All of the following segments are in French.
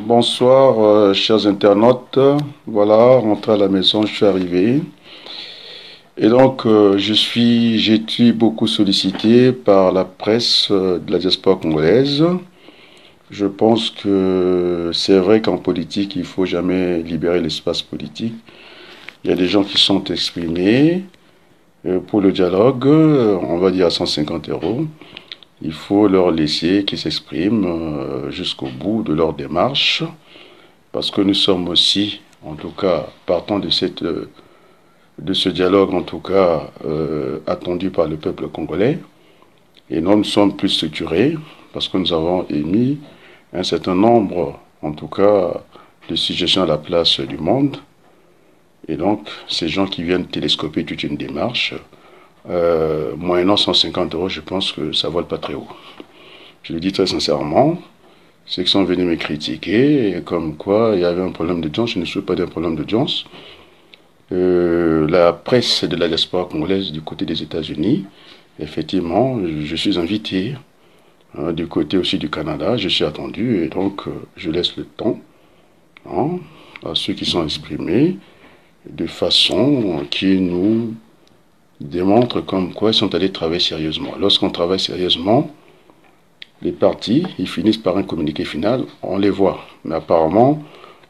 Bonsoir, chers internautes. Voilà, rentré à la maison, je suis arrivé. Et donc, j'ai été beaucoup sollicité par la presse de la diaspora congolaise. Je pense que c'est vrai qu'en politique, il faut jamais libérer l'espace politique. Il y a des gens qui sont exprimés pour le dialogue, on va dire à 150 euros. Il faut leur laisser qu'ils s'expriment jusqu'au bout de leur démarche. Parce que nous sommes aussi, en tout cas, partant de ce dialogue, en tout cas, attendu par le peuple congolais. Et nous sommes plus structurés parce que nous avons émis un certain nombre, en tout cas, de suggestions à la place du monde. Et donc, ces gens qui viennent télescoper toute une démarche, moyennant 150 euros, je pense que ça ne vole pas très haut. Je le dis très sincèrement. Ceux qui sont venus me critiquer, comme quoi il y avait un problème d'audience, je ne suis pas d'un problème d'audience. La presse de la diaspora congolaise du côté des États-Unis, effectivement, je suis invité. Du côté aussi du Canada, je suis attendu et donc je laisse le temps hein, à ceux qui sont exprimés de façon qui nous démontre comme quoi ils sont allés travailler sérieusement. Lorsqu'on travaille sérieusement, les partis, ils finissent par un communiqué final, on les voit. Mais apparemment,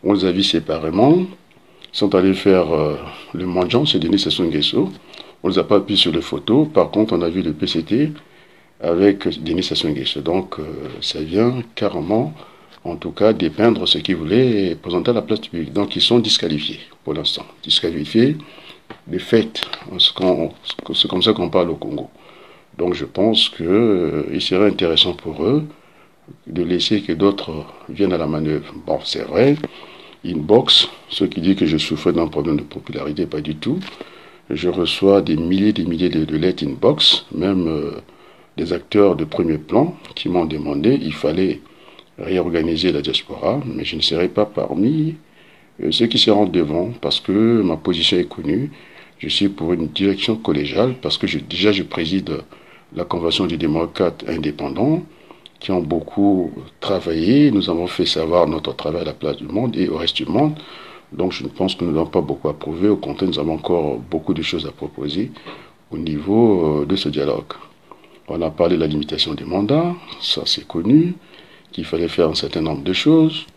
on les a vus séparément. Ils sont allés faire le Mandjan, c'est Denis Sassou Nguesso. On ne les a pas vus sur les photos. Par contre, on a vu le PCT avec Denis Sassou Nguesso. Donc, ça vient carrément, en tout cas, dépeindre ce qu'ils voulaient présenter à la place publique. Donc, ils sont disqualifiés pour l'instant. Disqualifiés de fait. C'est comme ça qu'on parle au Congo. Donc je pense qu'il serait intéressant pour eux de laisser que d'autres viennent à la manœuvre. Bon, c'est vrai, inbox, ceux qui disent que je souffre d'un problème de popularité, pas du tout. Je reçois des milliers de lettres inbox, même des acteurs de premier plan qui m'ont demandé, il fallait réorganiser la diaspora, mais je ne serai pas parmi ceux qui seront devant parce que ma position est connue. Je suis pour une direction collégiale parce que déjà je préside la Convention des démocrates indépendants qui ont beaucoup travaillé. Nous avons fait savoir notre travail à la place du monde et au reste du monde. Donc je pense que nous n'avons pas beaucoup à prouver. Au contraire, nous avons encore beaucoup de choses à proposer au niveau de ce dialogue. On a parlé de la limitation des mandats, ça c'est connu, qu'il fallait faire un certain nombre de choses.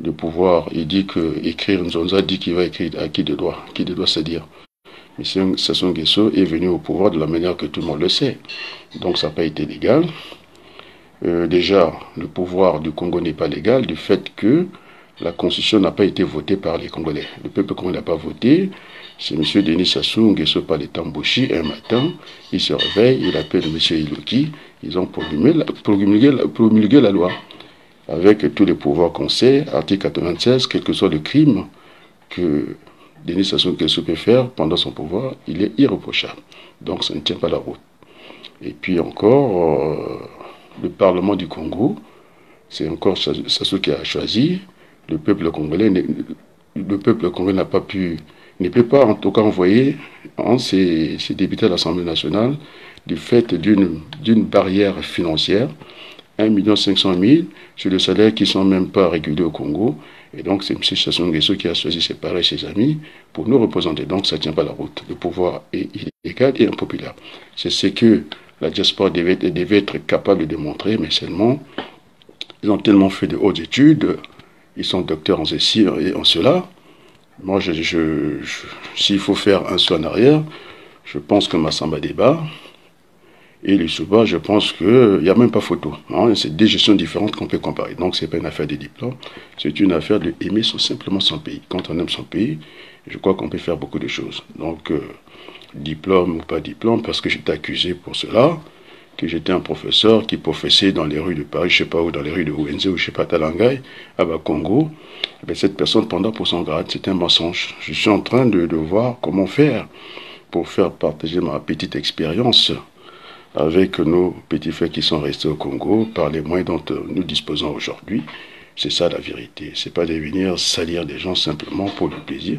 Le pouvoir, il dit que écrire Nzonza dit qu'il va écrire à qui de droit. Qui de droit, c'est-à-dire M. Sassou Nguesso est venu au pouvoir de la manière que tout le monde le sait. Donc ça n'a pas été légal. Déjà, le pouvoir du Congo n'est pas légal du fait que la constitution n'a pas été votée par les Congolais. Le peuple congolais n'a pas voté. C'est M. Denis Sassou Nguesso par les Tambouchi. Un matin, il se réveille, il appelle M. Iloki. Ils ont promulgué la loi avec tous les pouvoirs qu'on sait, article 96, quel que soit le crime que Denis Sassou Nguesso peut faire pendant son pouvoir, il est irréprochable. Donc ça ne tient pas la route. Et puis encore, le Parlement du Congo, c'est encore Sassou qui a choisi. Le peuple congolais n'a pas pu, ne peut pas en tout cas envoyer ses députés à l'Assemblée nationale du fait d'une barrière financière. 1,5 million sur le salaire qui ne sont même pas régulés au Congo. Et donc, c'est M. Sassou Nguesso qui a choisi de séparer ses amis pour nous représenter. Donc, ça ne tient pas la route. Le pouvoir est illégal et impopulaire. C'est ce que la diaspora devait être capable de démontrer, mais seulement, ils ont tellement fait de hautes études, ils sont docteurs en ceci et en cela. Moi, s'il faut faire un saut en arrière, je pense que Massamba Débat, et le Souba, je pense qu'il n'y a même pas photo. Hein. C'est des gestions différentes qu'on peut comparer. Donc, ce n'est pas une affaire de diplôme, c'est une affaire d'aimer simplement son pays. Quand on aime son pays, je crois qu'on peut faire beaucoup de choses. Donc, diplôme ou pas diplôme, parce que j'étais accusé pour cela, que j'étais un professeur qui professait dans les rues de Paris, je ne sais pas où, dans les rues de Ouenze ou je ne sais pas, Talangay, à Bakongo. Et cette personne, pendant pour son grade, c'était un mensonge. Je suis en train de voir comment faire pour faire partager ma petite expérience avec nos petits frères qui sont restés au Congo par les moyens dont nous disposons aujourd'hui. C'est ça la vérité. C'est pas de venir salir des gens simplement pour le plaisir.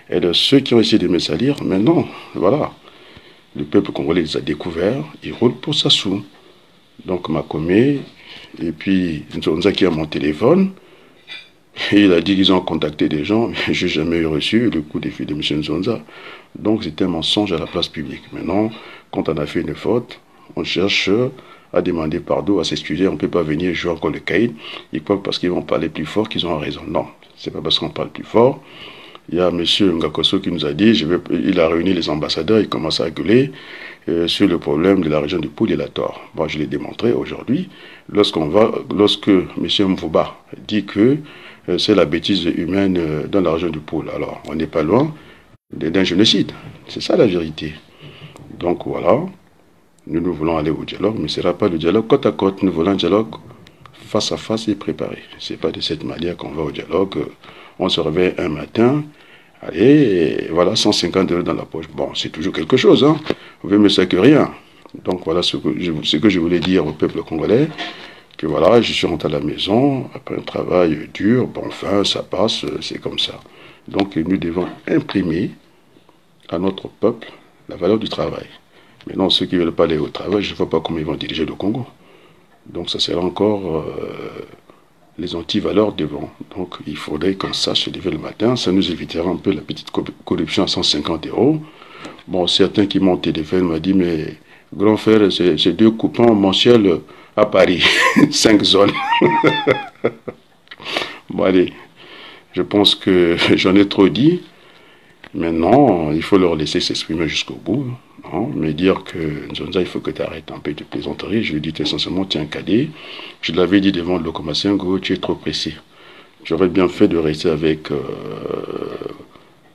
Et de ceux qui ont essayé de me salir, maintenant, voilà. Le peuple congolais les a découverts, ils roulent pour Sassou. Donc Makomé, et puis Nzonza qui a mon téléphone, Et il a dit qu'ils ont contacté des gens, mais je n'ai jamais reçu le coup de fil de M. Nzonza. Donc c'était un mensonge à la place publique. Maintenant, quand on a fait une faute, on cherche à demander pardon, à s'excuser. On ne peut pas venir jouer encore le caïd. Ils croient que parce qu'ils vont parler plus fort qu'ils ont raison. Non, c'est pas parce qu'on parle plus fort. Il y a M. Ngakoso qui nous a dit, il a réuni les ambassadeurs, il commence à gueuler sur le problème de la région du Poul et la Tor. Bon, je l'ai démontré aujourd'hui. Lorsque M. Mvouba dit que c'est la bêtise humaine dans la région du Poul, alors on n'est pas loin d'un génocide. C'est ça la vérité. Donc voilà, nous voulons aller au dialogue, mais ce ne sera pas le dialogue côte à côte. Nous voulons un dialogue face à face et préparé. Ce n'est pas de cette manière qu'on va au dialogue. On se réveille un matin, allez, et voilà, 150 € dans la poche. Bon, c'est toujours quelque chose, hein. Vous pouvez me ça que rien. Donc voilà ce que je voulais dire au peuple congolais, que voilà, je suis rentré à la maison, après un travail dur, bon, enfin, ça passe, c'est comme ça. Donc nous devons imprimer à notre peuple la valeur du travail. Maintenant, ceux qui ne veulent pas aller au travail, je ne vois pas comment ils vont diriger le Congo. Donc ça sera encore les antivaleurs devant. Donc il faudrait qu'on sache se lever le matin, ça nous évitera un peu la petite corruption à 150 €. Bon, certains qui m'ont téléphoné m'ont dit, mais grand frère, c'est 2 coupons mensuels à Paris, 5 zones. Bon allez, je pense que j'en ai trop dit. Maintenant, il faut leur laisser s'exprimer jusqu'au bout. Non, mais dire que Nzonza, il faut que tu arrêtes un peu de plaisanterie. Je lui dis essentiellement, tu es un cadet. Je l'avais dit devant le Komassengo, tu es trop pressé. J'aurais bien fait de rester avec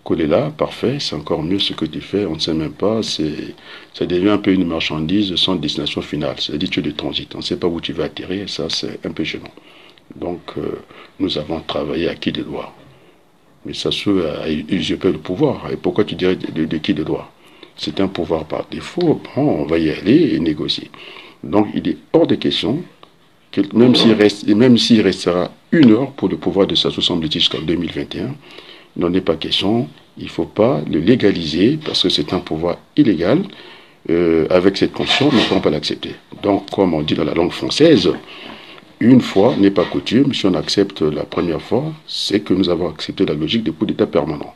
Kolela, parfait, c'est encore mieux ce que tu fais, on ne sait même pas, ça devient un peu une marchandise sans destination finale. C'est-à-dire tu es de transit, on ne sait pas où tu vas atterrir, ça c'est un peu gênant. Donc nous avons travaillé à qui de droit. Mais ça a usurpé le pouvoir. Et pourquoi tu dirais de qui de droit? C'est un pouvoir par défaut. Bon, on va y aller et négocier. Donc, il est hors de question, que même s'il restera 1 heure pour le pouvoir de Sassou Sambliti jusqu'en 2021, il n'en est pas question. Il ne faut pas le légaliser parce que c'est un pouvoir illégal. Avec cette condition, nous ne pouvons pas l'accepter. Donc, comme on dit dans la langue française, une fois n'est pas coutume. Si on accepte la première fois, c'est que nous avons accepté la logique de coup d'État permanent.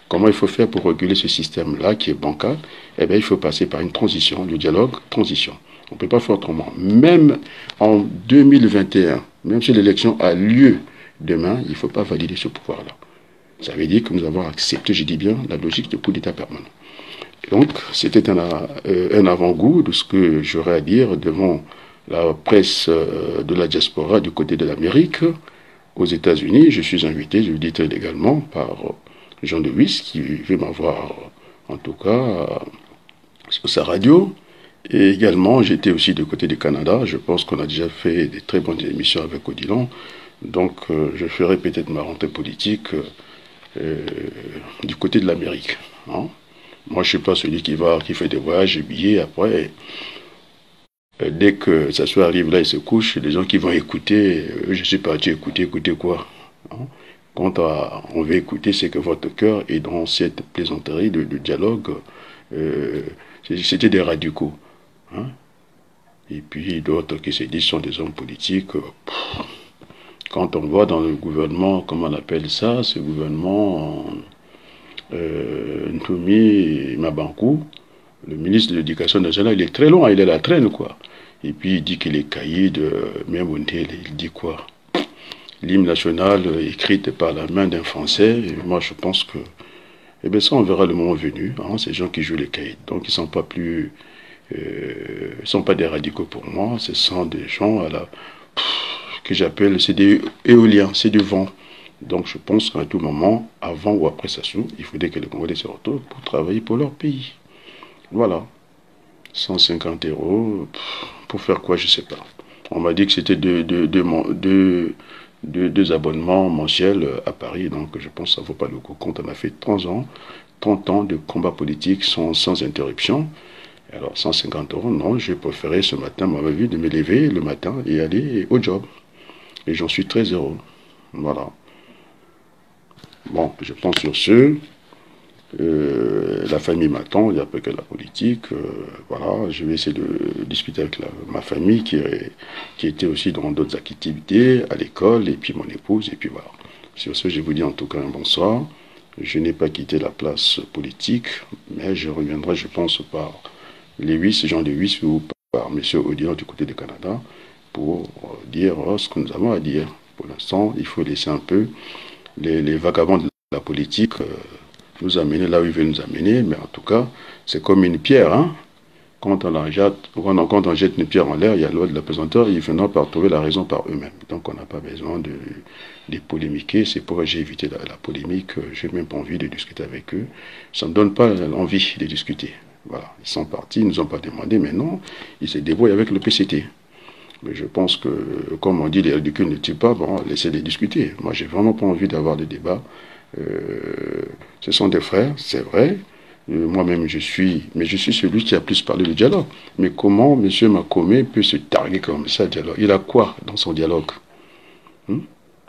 Comment il faut faire pour réguler ce système-là qui est bancal? Eh bien, il faut passer par une transition, le dialogue, transition. On ne peut pas faire autrement. Même en 2021, même si l'élection a lieu demain, il ne faut pas valider ce pouvoir-là. Ça veut dire que nous avons accepté, je dis bien, la logique de coup d'État permanent. Et donc, c'était un avant-goût de ce que j'aurais à dire devant la presse de la diaspora du côté de l'Amérique. Aux États-Unis, je suis invité, je le dis très légalement, par Jean de Wiss, qui veut m'avoir, en tout cas, sur sa radio. Et également, j'étais aussi du côté du Canada. Je pense qu'on a déjà fait des très bonnes émissions avec Odilon. Donc, je ferai peut-être ma rentrée politique du côté de l'Amérique. Hein. Moi, je ne suis pas celui qui fait des voyages, des billets, après... dès que ça soit arrive là, il se couche, les gens qui vont écouter, je suis parti écouter quoi, hein? Quand on veut écouter, c'est que votre cœur est dans cette plaisanterie de dialogue. C'était des radicaux. Hein? Et puis d'autres qui se disent sont des hommes politiques. Quand on voit dans le gouvernement, comment on appelle ça, ce gouvernement Ntoumi Mabankou, le ministre de l'Éducation nationale, il est très loin, il est à la traîne, quoi. Et puis il dit qu'il est cahier de Miamondele, il dit quoi? L'hymne national écrite par la main d'un Français, et moi je pense que, eh bien ça on verra le moment venu, hein, ces gens qui jouent les cahiers. Donc ils ne sont pas plus, sont pas des radicaux pour moi, ce sont des gens que j'appelle, c'est des éoliens, c'est du vent. Donc je pense qu'à tout moment, avant ou après Sassou, il faudrait que les Congolais se retrouvent pour travailler pour leur pays. Voilà. 150 €, pour faire quoi, je ne sais pas. On m'a dit que c'était deux abonnements mensuels à Paris, donc je pense que ça ne vaut pas le coup. Quand on a fait 30 ans de combat politique sans interruption, alors 150 €, non, j'ai préféré ce matin, m'avait vu de me lever le matin et aller au job. Et j'en suis très heureux. Voilà. Bon, je pense sur ce. La famille m'attend, il n'y a pas que la politique. Voilà, je vais essayer de discuter avec ma famille qui était aussi dans d'autres activités, à l'école, et puis mon épouse, et puis voilà. Sur ce, je vous dis en tout cas un bonsoir. Je n'ai pas quitté la place politique, mais je reviendrai, je pense, par les 8, Jean de 8 ou par M. Audion du côté du Canada pour dire ce que nous avons à dire. Pour l'instant, il faut laisser un peu les vagabonds de la politique nous amener là où ils veulent nous amener, mais en tout cas, c'est comme une pierre, hein. Quand on jette une pierre en l'air, il y a l'autre de l'apesanteur, ils viendront par trouver la raison par eux-mêmes. Donc on n'a pas besoin de polémiquer. C'est pourquoi j'ai évité la polémique. Je n'ai même pas envie de discuter avec eux. Ça ne me donne pas envie de discuter. Voilà. Ils sont partis, ils ne nous ont pas demandé, mais non, ils se débrouillent avec le PCT. Mais je pense que, comme on dit, les ridicules ne tuent pas, bon, laissez-les discuter. Moi, j'ai vraiment pas envie d'avoir des débats. Ce sont des frères, c'est vrai. Moi-même, je suis celui qui a plus parlé de dialogue. Mais comment M. Makome peut se targuer comme ça, dialogue? Il a quoi dans son dialogue?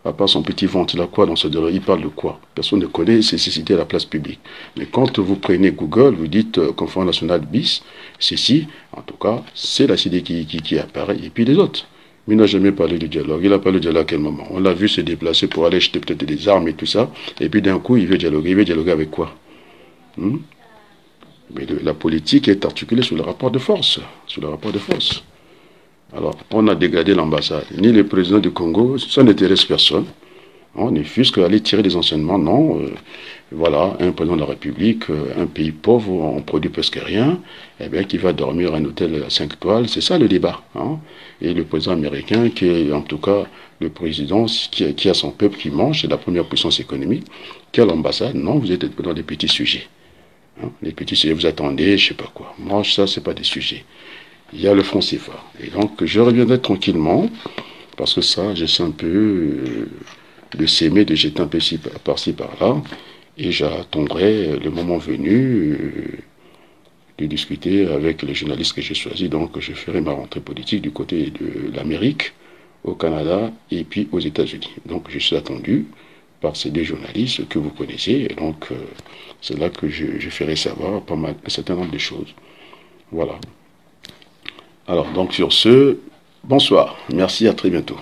À part son petit ventre, il a quoi dans ce dialogue? Il parle de quoi? Personne ne connaît ses nécessités à la place publique. Mais quand vous prenez Google, vous dites Conférence nationale bis, ceci, en tout cas, c'est la CD qui apparaît, et puis les autres. Mais il n'a jamais parlé de dialogue. Il a parlé de dialogue à quel moment? On l'a vu se déplacer pour aller jeter peut-être des armes et tout ça, et puis d'un coup, il veut dialoguer. Il veut dialoguer avec quoi? Mais la politique est articulée sur le rapport de force. Sur le rapport de force. Alors, on a dégradé l'ambassade. Ni le président du Congo, ça n'intéresse personne. On ne fût qu'aller tirer des enseignements. Non, voilà, un président de la République, un pays pauvre, on produit presque rien, eh bien, qui va dormir à un hôtel à 5 étoiles, c'est ça le débat. Hein. Et le président américain, qui est en tout cas le président qui a son peuple qui mange, c'est la première puissance économique, qui a l'ambassade. Non, vous êtes dans des petits sujets. Hein. Les petits sujets, vous attendez, je sais pas quoi. Moi, ça, c'est pas des sujets. Il y a le franc CFA. Et donc, je reviendrai tranquillement, parce que ça, j'essaie un peu de s'aimer, de jeter un peu par-ci, par-là, et j'attendrai le moment venu de discuter avec les journalistes que j'ai choisis. Donc, je ferai ma rentrée politique du côté de l'Amérique, au Canada, et puis aux États-Unis. Donc, je suis attendu par ces deux journalistes que vous connaissez, et donc, c'est là que je ferai savoir un certain nombre de choses. Voilà. Alors, donc sur ce, bonsoir. Merci, à très bientôt.